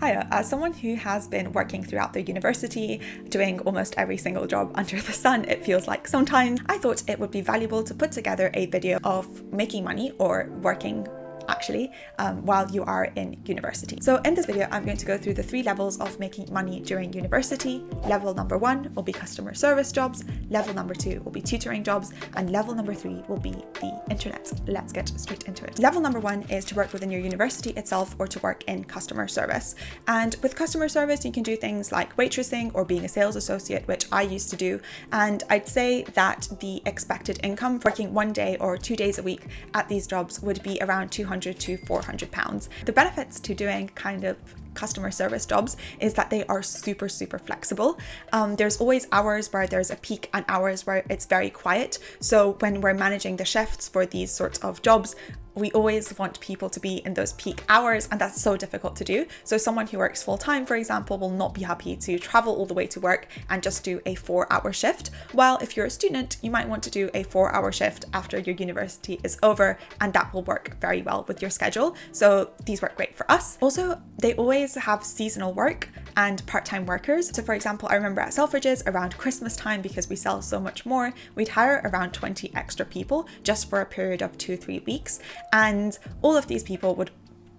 Hiya, as someone who has been working throughout their university, doing almost every single job under the sun, it feels like sometimes, I thought it would be valuable to put together a video of making money or working actually while you are in university. So in this video, I'm going to go through the 3 levels of making money during university. Level number 1 will be customer service jobs, level number 2 will be tutoring jobs, and level number 3 will be the internet. Let's get straight into it. Level number 1 is to work within your university itself or to work in customer service. And with customer service, you can do things like waitressing or being a sales associate, which I used to do. And I'd say that the expected income working 1 day or 2 days a week at these jobs would be around £200 to £400. The benefits to doing kind of customer service jobs is that they are super flexible. There's always hours where there's a peak and hours where it's very quiet. So when we're managing the shifts for these sorts of jobs, we always want people to be in those peak hours, and that's so difficult to do. So someone who works full time, for example, will not be happy to travel all the way to work and just do a 4-hour shift. While if you're a student, you might want to do a 4-hour shift after your university is over, and that will work very well with your schedule. So these work great for us. Also, they always have seasonal work and part-time workers. So for example, I remember at Selfridges around Christmas time, because we sell so much more, we'd hire around 20 extra people just for a period of 2-3 weeks. And all of these people would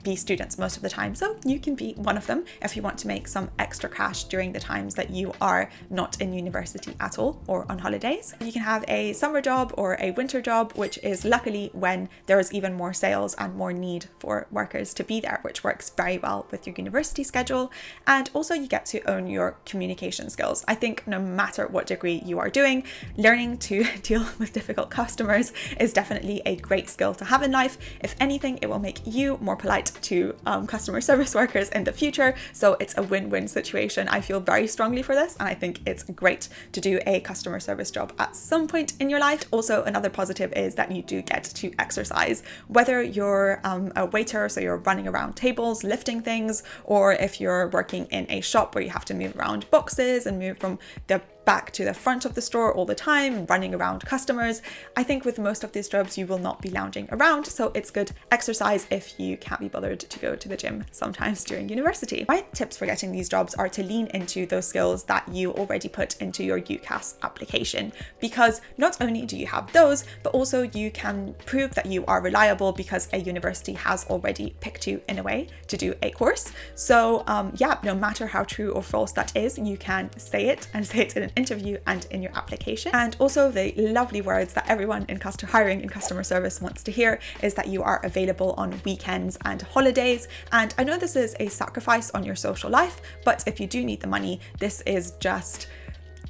be students most of the time, so you can be one of them if you want to make some extra cash during the times that you are not in university at all or on holidays. You can have a summer job or a winter job, which is luckily when there is even more sales and more need for workers to be there, which works very well with your university schedule. And also you get to own your communication skills. I think no matter what degree you are doing, learning to deal with difficult customers is definitely a great skill to have in life. If anything, it will make you more polite to customer service workers in the future. So it's a win-win situation. I feel very strongly for this, and I think it's great to do a customer service job at some point in your life. Also, another positive is that you do get to exercise, whether you're a waiter, so you're running around tables, lifting things, or if you're working in a shop where you have to move around boxes and move from the back to the front of the store all the time, running around customers. I think with most of these jobs, you will not be lounging around, so it's good exercise if you can't be bothered to go to the gym sometimes during university. My tips for getting these jobs are to lean into those skills that you already put into your UCAS application, because not only do you have those, but also you can prove that you are reliable because a university has already picked you in a way to do a course. So yeah, no matter how true or false that is, you can say it and say it in an interview and in your application. And also the lovely words that everyone in hiring in customer service wants to hear is that you are available on weekends and holidays. And I know this is a sacrifice on your social life, but if you do need the money, this is just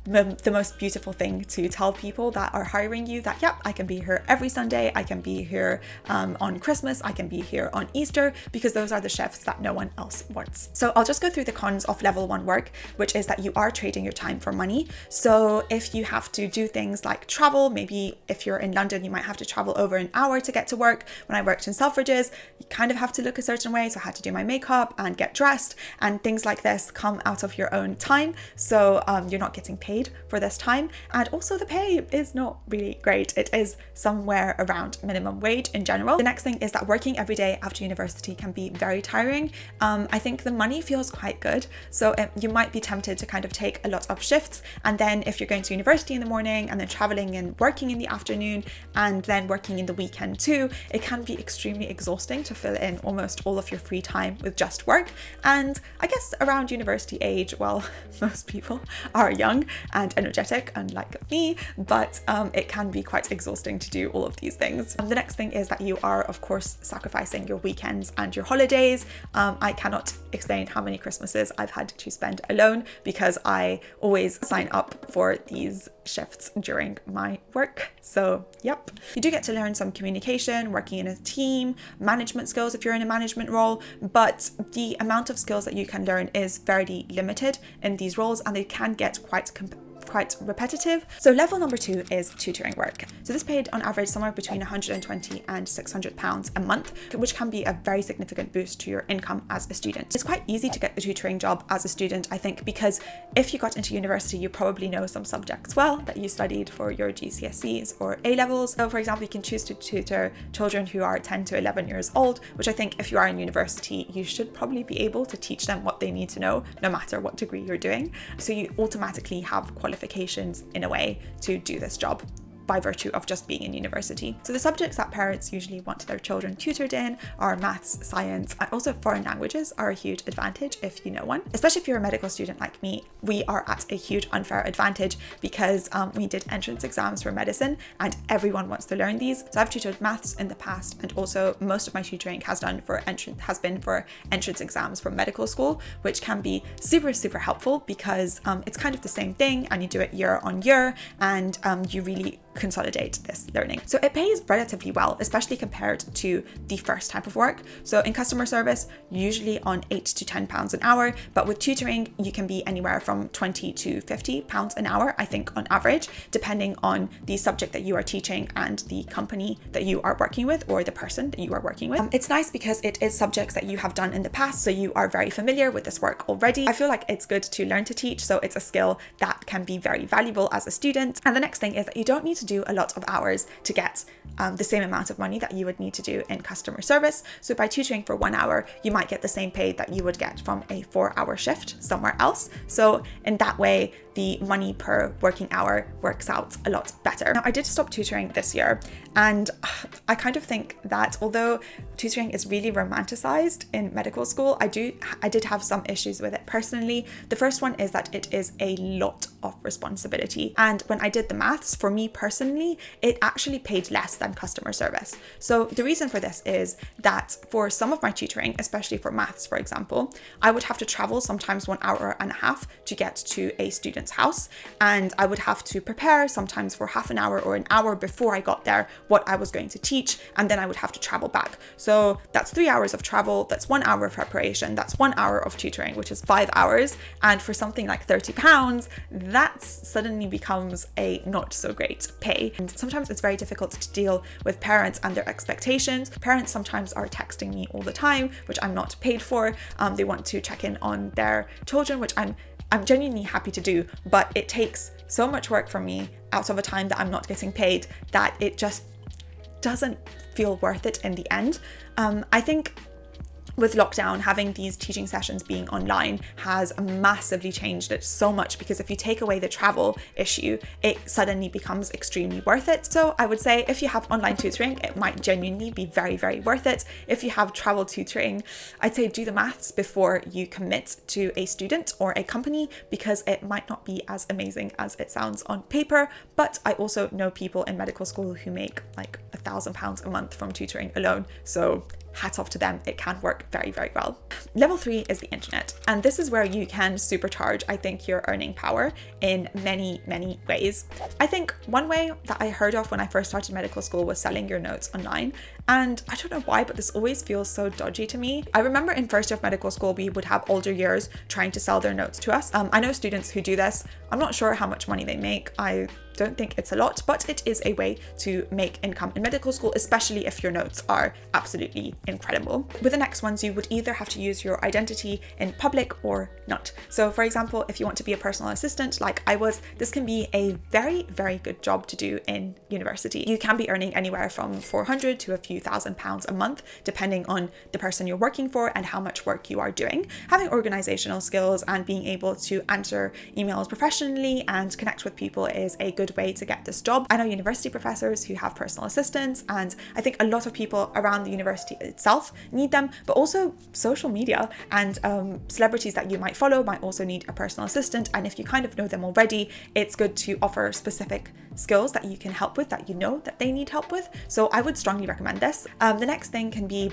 the most beautiful thing to tell people that are hiring you that, yep, I can be here every Sunday, I can be here on Christmas, I can be here on Easter, because those are the shifts that no one else wants. So I'll just go through the cons of level 1 work, which is that you are trading your time for money. So if you have to do things like travel, maybe if you're in London, you might have to travel over an hour to get to work. When I worked in Selfridges, you kind of have to look a certain way, so I had to do my makeup and get dressed, and things like this come out of your own time. So you're not getting paid for this time, and also the pay is not really great. It is somewhere around minimum wage in general. The next thing is that working every day after university can be very tiring. I think the money feels quite good, so you might be tempted to kind of take a lot of shifts, and then if you're going to university in the morning and then traveling and working in the afternoon and then working in the weekend too, it can be extremely exhausting to fill in almost all of your free time with just work. And I guess around university age, well, most people are young and energetic, unlike me, but it can be quite exhausting to do all of these things. The next thing is that you are, of course, sacrificing your weekends and your holidays. I cannot explain how many Christmases I've had to spend alone because I always sign up for these shifts during my work. So yep, you do get to learn some communication, working in a team, management skills if you're in a management role, but the amount of skills that you can learn is fairly limited in these roles, and they can get quite quite repetitive. So level number 2 is tutoring work. So this paid on average somewhere between 120 and 600 pounds a month, which can be a very significant boost to your income as a student. It's quite easy to get the tutoring job as a student, I think, because if you got into university, you probably know some subjects well that you studied for your GCSEs or A levels. So for example, you can choose to tutor children who are 10 to 11 years old, which I think if you are in university, you should probably be able to teach them what they need to know, no matter what degree you're doing. So you automatically have qualifications in a way to do this job by virtue of just being in university. So the subjects that parents usually want their children tutored in are maths, science, and also foreign languages are a huge advantage if you know one. Especially if you're a medical student like me, we are at a huge unfair advantage because we did entrance exams for medicine and everyone wants to learn these. So I've tutored maths in the past, and also most of my tutoring has been for entrance exams for medical school, which can be super helpful because it's kind of the same thing and you do it year on year, and you really consolidate this learning. So it pays relatively well, especially compared to the first type of work. So in customer service, usually on 8 to 10 pounds an hour, but with tutoring, you can be anywhere from 20 to 50 pounds an hour, I think, on average, depending on the subject that you are teaching and the company that you are working with or the person that you are working with. It's nice because it is subjects that you have done in the past, so you are very familiar with this work already. I feel like it's good to learn to teach, so it's a skill that can be very valuable as a student. And the next thing is that you don't need to do a lot of hours to get the same amount of money that you would need to do in customer service. So by tutoring for 1 hour, you might get the same pay that you would get from a 4-hour shift somewhere else. So in that way, the money per working hour works out a lot better. Now, I did stop tutoring this year, and I kind of think that although tutoring is really romanticized in medical school, I did have some issues with it personally. The first one is that it is a lot of responsibility. And when I did the maths, for me personally, it actually paid less than customer service. So the reason for this is that for some of my tutoring, especially for maths, for example, I would have to travel sometimes 1 hour and a half to get to a student's house, and I would have to prepare sometimes for half an hour or an hour before I got there what I was going to teach, and then I would have to travel back. So that's 3 hours of travel, that's 1 hour of preparation, that's 1 hour of tutoring, which is 5 hours. And for something like £30, that suddenly becomes a not so great pay. And sometimes it's very difficult to deal with parents and their expectations. Parents sometimes are texting me all the time, which I'm not paid for. They want to check in on their children, which I'm genuinely happy to do, but it takes so much work from me out of a time that I'm not getting paid that it just doesn't feel worth it in the end. I think with lockdown, having these teaching sessions being online has massively changed it so much, because if you take away the travel issue, it suddenly becomes extremely worth it. So I would say if you have online tutoring, it might genuinely be very worth it. If you have travel tutoring, I'd say do the maths before you commit to a student or a company, because it might not be as amazing as it sounds on paper. But I also know people in medical school who make like £1,000 a month from tutoring alone. So hats off to them, it can work very well. Level 3 is the internet, and this is where you can supercharge, I think, your earning power in many ways. I think one way that I heard of when I first started medical school was selling your notes online, and I don't know why, but this always feels so dodgy to me. I remember in first year of medical school, we would have older years trying to sell their notes to us. I know students who do this. I'm not sure how much money they make. I don't think it's a lot, but it is a way to make income in medical school, especially if your notes are absolutely incredible. With the next ones, you would either have to use your identity in public or not. So for example, if you want to be a personal assistant like I was, this can be a very good job to do in university. You can be earning anywhere from 400 to a few £1,000s a month, depending on the person you're working for and how much work you are doing. Having organizational skills and being able to answer emails professionally and connect with people is a good way to get this job. I know university professors who have personal assistants, and I think a lot of people around the university itself need them, but also social media and celebrities that you might follow might also need a personal assistant. And if you kind of know them already, it's good to offer specific skills that you can help with, that you know that they need help with. So I would strongly recommend this. The next thing can be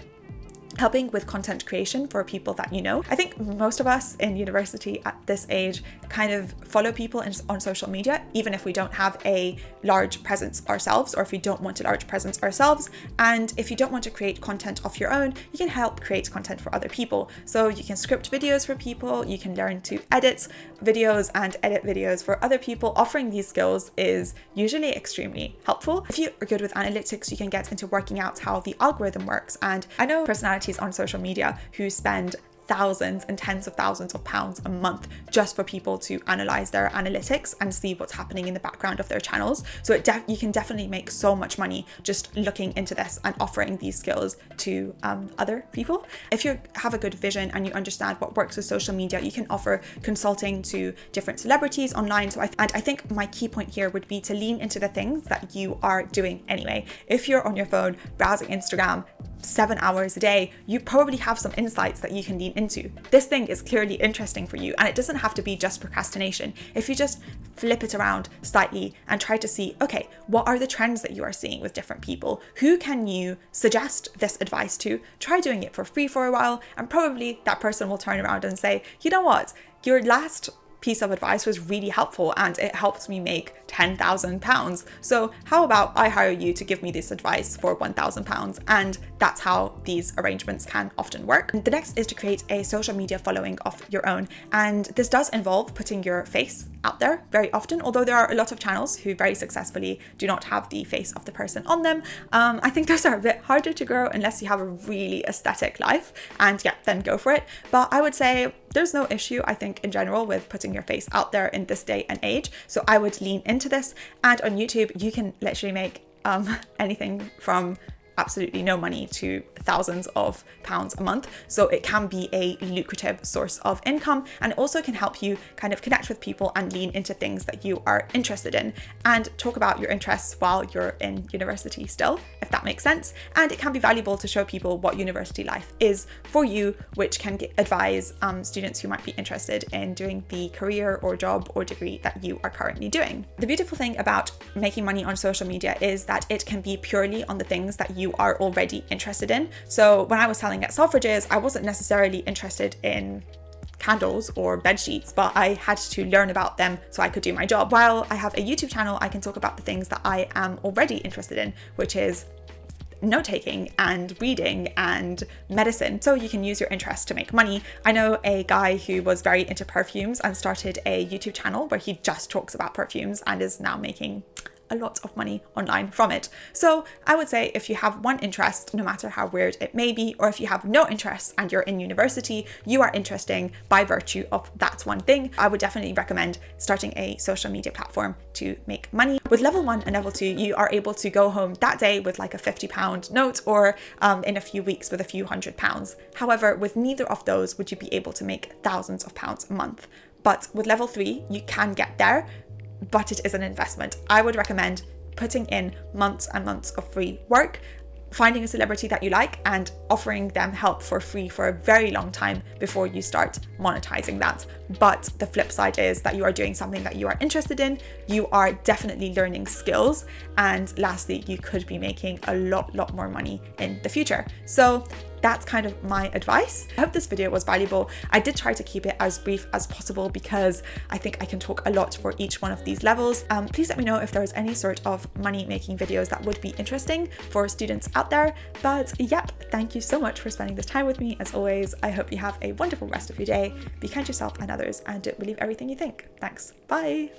helping with content creation for people that you know. I think most of us in university at this age kind of follow people on social media, even if we don't have a large presence ourselves, or if we don't want a large presence ourselves. And if you don't want to create content of your own, you can help create content for other people. So you can script videos for people, you can learn to edit videos and edit videos for other people. Offering these skills is usually extremely helpful. If you are good with analytics, you can get into working out how the algorithm works. And I know personalities on social media who spend thousands and tens of thousands of pounds a month just for people to analyze their analytics and see what's happening in the background of their channels. So you can definitely make so much money just looking into this and offering these skills to other people. If you have a good vision and you understand what works with social media, you can offer consulting to different celebrities online. I think my key point here would be to lean into the things that you are doing anyway. If you're on your phone browsing Instagram 7 hours a day, you probably have some insights that you can lean into. This thing is clearly interesting for you, and it doesn't have to be just procrastination. If you just flip it around slightly and try to see, okay, what are the trends that you are seeing with different people? Who can you suggest this advice to? Try doing it for free for a while, and probably that person will turn around and say, you know what, your last piece of advice was really helpful and it helped me make £10,000. So how about I hire you to give me this advice for £1,000? And that's how these arrangements can often work. The next is to create a social media following of your own. And this does involve putting your face out there very often, although there are a lot of channels who very successfully do not have the face of the person on them. I think those are a bit harder to grow unless you have a really aesthetic life, and yeah, then go for it. But I would say there's no issue, I think, in general with putting your face out there in this day and age. So I would lean into this. And on YouTube, you can literally make anything from absolutely no money to thousands of pounds a month. So it can be a lucrative source of income, and it also can help you kind of connect with people and lean into things that you are interested in and talk about your interests while you're in university still, if that makes sense. And it can be valuable to show people what university life is for you, which can advise students who might be interested in doing the career or job or degree that you are currently doing. The beautiful thing about making money on social media is that it can be purely on the things that you are already interested in. So when I was selling at Selfridges, I wasn't necessarily interested in candles or bed sheets, but I had to learn about them so I could do my job. While I have a YouTube channel, I can talk about the things that I am already interested in, which is note-taking and reading and medicine. So you can use your interests to make money. I know a guy who was very into perfumes and started a YouTube channel where he just talks about perfumes and is now making a lot of money online from it. So I would say if you have one interest, no matter how weird it may be, or if you have no interests and you're in university, you are interesting by virtue of that one thing, I would definitely recommend starting a social media platform to make money. With level 1 and level 2, you are able to go home that day with like a £50 note, or in a few weeks with a few £100s. However, with neither of those would you be able to make thousands of pounds a month. But with level 3, you can get there, but it is an investment. I would recommend putting in months and months of free work, finding a celebrity that you like and offering them help for free for a very long time before you start monetizing that. But the flip side is that you are doing something that you are interested in, you are definitely learning skills, and lastly, you could be making a lot more money in the future. So that's kind of my advice. I hope this video was valuable. I did try to keep it as brief as possible because I think I can talk a lot for each one of these levels. Please let me know if there's any sort of money making videos that would be interesting for students out there. But yep, thank you so much for spending this time with me. As always, I hope you have a wonderful rest of your day. Be kind to yourself and others, and believe everything you think. Thanks. Bye.